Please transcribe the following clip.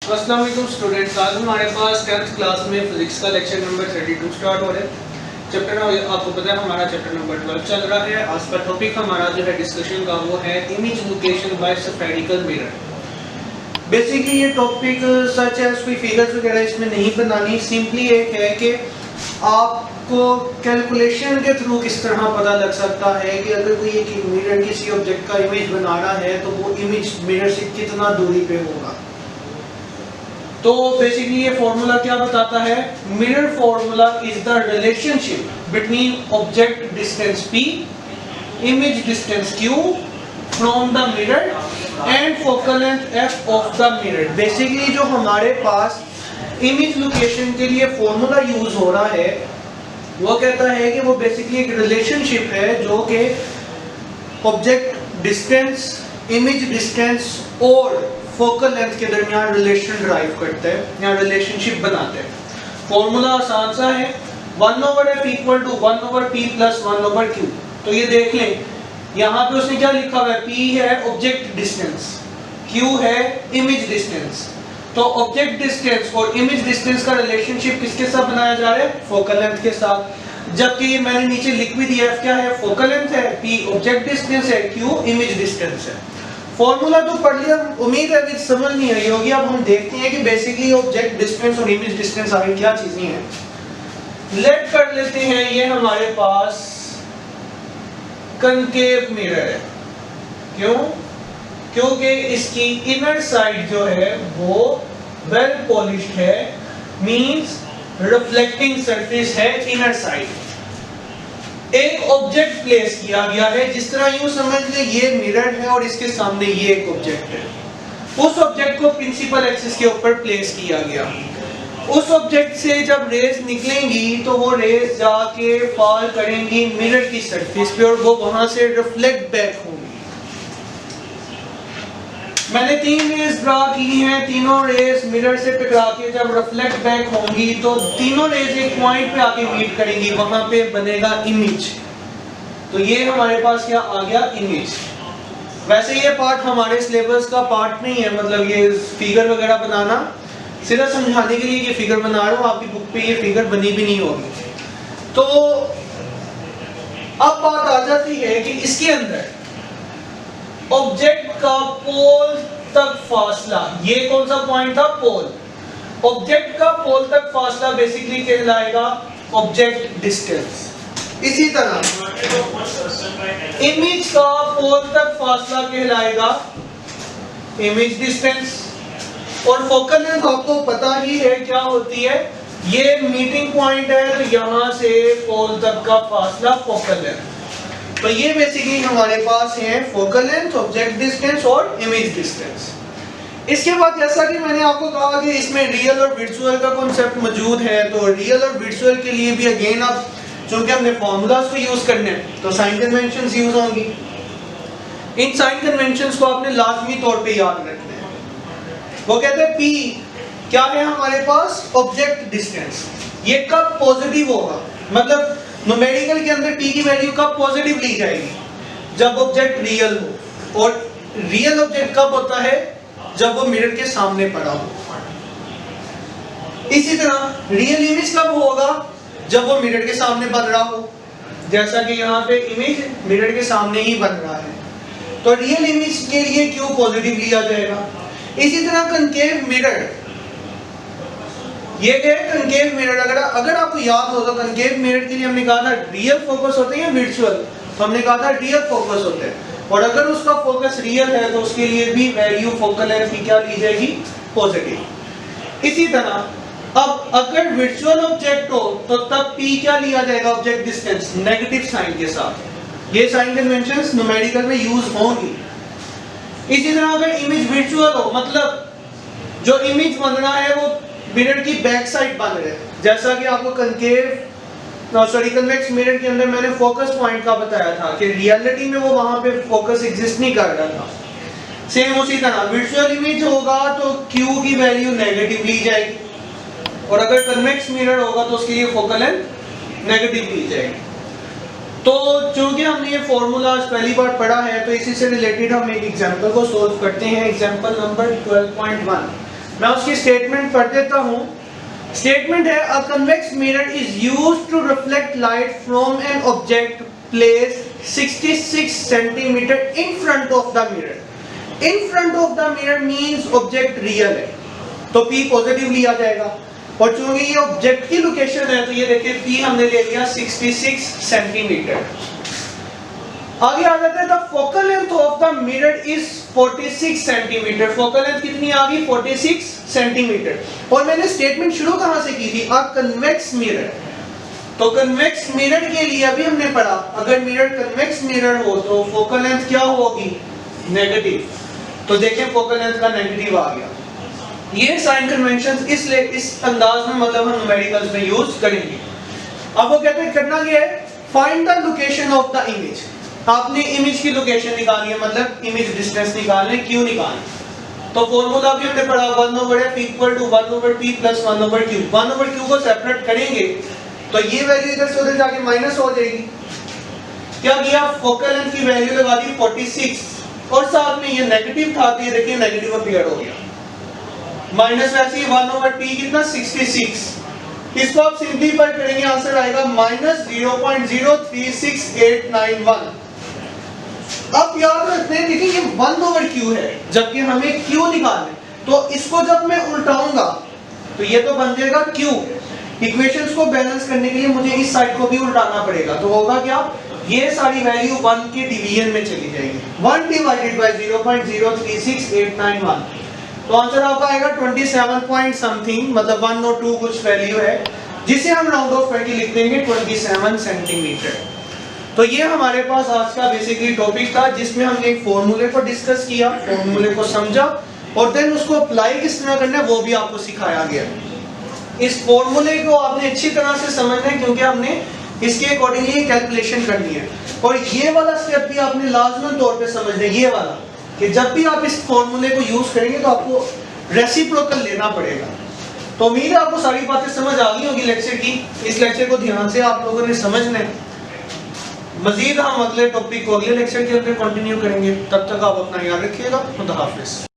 अस्सलाम वालेकुम स्टूडेंट्स, आज हमारे पास 10th क्लास में फिजिक्स का लेक्चर नंबर 32 स्टार्ट हो रहा है। चैप्टर आपको पता है हमारा चैप्टर नंबर 12 चल रहा है। आज का टॉपिक हमारा जो है डिस्कशन का वो है image location bye spherical mirror. Basically ये टॉपिक सच है, कोई फिगर्स वगैरह इसमें नहीं बनानी, सिंपली एक है कि आपको कैलकुलेशन के थ्रू किस तरह पता लग सकता है कि अगर कोई एक मिरर किसी ऑब्जेक्ट का इमेज बनाना है तो वो इमेज मिरर से कितना दूरी पे होगा। तो बेसिकली ये फॉर्मूला क्या बताता है? Mirror formula is the relationship between object distance p, image distance q from the mirror and focal length f of the mirror. Basically जो हमारे पास इमेज लोकेशन के लिए फॉर्मूला यूज हो रहा है वो कहता है कि वो बेसिकली एक रिलेशनशिप है जो कि ऑब्जेक्ट डिस्टेंस, इमेज डिस्टेंस और फोकल लेंथ के दरमियान रिलेशन ड्राइव करते हैं या रिलेशनशिप बनाते हैं। फॉर्मूला आसान सा है, 1/f equal to 1/p plus 1/q। तो ये देख लें, यहाँ पे उसने क्या लिखा हुआ है? p है ऑब्जेक्ट डिस्टेंस, q है इमेज डिस्टेंस। तो ऑब्जेक्ट डिस्टेंस और इमेज डिस्टेंस का रिलेशनशिप किसके साथ बनाया जा रहा है? फोकल लेंथ के साथ। जबकि ये मैंने नीचे लिख भी दिया, f क्या है? फोकल लेंथ है, p ऑब्जेक्ट डिस्टेंस है, q इमेज डिस्टेंस है। फॉर्मूला तो पढ़ लिया, उम्मीद है अभी समझ नहीं आई होगी। अब हम देखते हैं कि बेसिकली ऑब्जेक्ट डिस्टेंस और इमेज डिस्टेंस आगे क्या चीजें हैं। लेट कर लेते हैं ये हमारे पास कनकेव मिरर है। क्यों? क्योंकि इसकी इनर साइड जो है वो वेल पॉलिश्ड है, मींस रिफ्लेक्टिंग सरफेस है इनर साइड। एक ऑब्जेक्ट प्लेस किया गया है, जिस तरह यूं समझ ले ये मिरर है और इसके सामने ये एक ऑब्जेक्ट है। उस ऑब्जेक्ट को प्रिंसिपल एक्सिस के ऊपर प्लेस किया गया। उस ऑब्जेक्ट से जब रेज निकलेंगी तो वो रेज जाके फॉल करेंगी मिरर की सरफेस पे और वो वहां से रिफ्लेक्ट बैक होंगी। मैंने 3 रेज ड्रा की हैं, तीनों रेज मिरर से टकरा के जब रिफ्लेक्ट बैक होंगी तो तीनों रेज एक पॉइंट पे आके मीट करेंगी, वहां पे बनेगा इमेज। तो ये हमारे पास क्या आ गया? इमेज। वैसे ये पार्ट हमारे सिलेबस का पार्ट नहीं है, मतलब ये फिगर वगैरह बनाना सिर्फ समझाने के लिए ये फिगर बना रहा हूँ, आपकी बुक पे ये फिगर बनी भी नहीं होगी। तो अब बात आ जाती है कि इसके अंदर ऑब्जेक्ट का पोल तक फासला, ये कौन सा पॉइंट था? पोल। ऑब्जेक्ट का पोल तक फासला बेसिकली कहलाएगा ऑब्जेक्ट डिस्टेंस। इसी तरह इमेज का पोल तक फासला कहलाएगा इमेज डिस्टेंस। और फोकल लेंथ आपको पता ही है क्या होती है, ये मीटिंग पॉइंट है तो यहां से पोल तक का फासला फोकल लेंथ। तो ये बेसिकली हमारे पास है फोकल लेंथ, ऑब्जेक्ट डिस्टेंस और इमेज डिस्टेंस। इसके बाद जैसा कि मैंने आपको कहा कि इसमें रियल और वर्चुअल का कॉन्सेप्ट मौजूद है, तो रियल और वर्चुअल के लिए भी अगेन आप चूंकि हमने फॉर्मूलाज को यूज करने हैं तो साइन कन्वेंशंस यूज होंगी। इन साइन कन्वेंशंस को आपने लाजमी तौर पे याद रखना है। वो कहते हैं P क्या है हमारे पास? Object distance. ये कब पॉजिटिव होगा, मतलब न्यूमेरिकल के अंदर p की वैल्यू कब पॉजिटिव ली जाएगी? जब ऑब्जेक्ट रियल हो। और रियल ऑब्जेक्ट कब होता है? जब वो मिरर के सामने पड़ा हो। इसी तरह रियल इमेज कब होगा? जब वो मिरर के सामने बन रहा हो, जैसा कि यहाँ पे इमेज मिरर के सामने ही बन रहा है। तो रियल इमेज के लिए क्यों पॉजिटिव लिया जाएगा? इसी तरह कनकेव मिरर, ये क्या है? Concave mirror. अगर आपको याद हो तो कनकेव मिरर के लिए हमने कहा था रियल फोकस होते हैं या वर्चुअल, तो हमने कहा था रियल फोकस होते हैं। और अगर उसका फोकस रियल है तो उसके लिए भी वैल्यू फोकल लेंथ की क्या ली जाएगी? पॉजिटिव। इसी तरह अब अगर वर्चुअल ऑब्जेक्ट हो तो तब p क्या लिया जाएगा? ऑब्जेक्ट डिस्टेंस, नेगेटिव साइन के साथ। ये साइन कन्वेंशंस न्यूमेरिकल में यूज होंगी। इसी तरह अगर इमेज वर्चुअल हो, मतलब जो इमेज बन रहा है वो मिरर की बैक साइड बन रहा है, जैसा कि आपको कन्वेक्स मिरर के अंदर मैंने फोकस पॉइंट का बताया था कि रियलिटी में वो वहां पे फोकस एग्जिस्ट नहीं कर रहा था। सेम उसी तरह वर्चुअल इमेज होगा तो Q की वैल्यू नेगेटिव ली जाएगी, और अगर कन्वेक्स मिरर होगा तो उसके लिए फोकल लेंथ नेगेटिव ली जाएगी। तो चूंकि हमने ये फॉर्मूला पहली बार पढ़ा है तो इसी से रिलेटेड हम एक एग्जांपल को सॉल्व करते हैं। Example number 12.1। मैं उसकी स्टेटमेंट पढ़ देता हूँ। स्टेटमेंट है a convex mirror is used to reflect light from an object placed 66 centimetre in front of the mirror. In front of the mirror means object real है, तो P पॉजिटिव लिया जाएगा। और चूंकि ये ऑब्जेक्ट की लोकेशन है तो ये देखिए P हमने ले लिया 66 सेंटीमीटर। आगे आ जाता है the focal length of the mirror is 46 centimetre. Focal length कितनी आ गई? 46 सेंटीमीटर। और मैंने स्टेटमेंट शुरू कहां से की थी? अ कन्वेक्स मिरर। तो कन्वेक्स मिरर के लिए अभी हमने पढ़ा अगर मिरर कन्वेक्स मिरर हो तो फोकल लेंथ क्या होगी? नेगेटिव। तो देखें फोकल लेंथ का नेगेटिव आ गया। ये साइन कन्वेंशंस इसलिए इस अंदाज में मतलब हम न्यूमेरिकल्स में यूज करेंगे। अब वो कहते हैं करना क्या है? Find the location of the image. आपने इमेज की लोकेशन निकालनी है, मतलब इमेज डिस्टेंस निकालने, क्यू निकालना। तो फॉर्मूला भी हमने पढ़ा 1/f equal to 1/p plus 1/q। 1/q को सेपरेट करेंगे तो ये वैल्यू इधर से उधर जाके माइनस हो जाएगी। क्या किया? फोकल लेंथ की वैल्यू लगा दी 46 और साथ में ये नेगेटिव था तो ये देखिए नेगेटिव अपीयर हो गया। माइनस वैसे ही 1/p कितना? 66। इसको आप सिंपलीफाई करेंगे आंसर आएगा -0.036891। अब याद रखते हैं देखिए ये 1/q है जबकि हमें q निकालना है, तो इसको जब मैं उल्टाऊंगा तो ये तो बन जाएगा q। इक्वेशंस को बैलेंस करने के लिए मुझे इस साइड को भी उल्टाना पड़ेगा, तो होगा क्या? ये सारी वैल्यू 1 के डिवीजन में चली जाएगी। 1 डिवाइडेड बाय 0.036891, तो आंसर आपका आएगा 27 पॉइंट समथिंग, मतलब 102 कुछ वैल्यू है जिसे हम राउंड ऑफ करके लिख देंगे 27 सेंटीमीटर। तो ये हमारे पास आज का बेसिकली टॉपिक था जिसमें हमने एक फॉर्मूले को डिस्कस किया, फॉर्मूले को समझा और देन उसको अप्लाई किस तरह करना है वो भी आपको सिखाया गया। इस फॉर्मूले को आपने अच्छी तरह से समझना है क्योंकि हमने इसके अकॉर्डिंगली कैलकुलेशन करनी है। और ये वाला स्टेप भी आपने लाजमन तौर पे समझना है, ये वाला कि जब भी आप इस फॉर्मूले को यूज करेंगे तो आपको रेसिप्रोकल लेना पड़ेगा। तो उम्मीद है आपको सारी बातें समझ आ गई होगी लेक्चर की। इस लेक्चर को ध्यान से आप लोगों ने समझना है। मजीद हम अगले टॉपिक को अगले लेक्चर के अंदर कंटिन्यू करेंगे। तब तक आप अपना याद रखिएगा। खुदा हाफिज।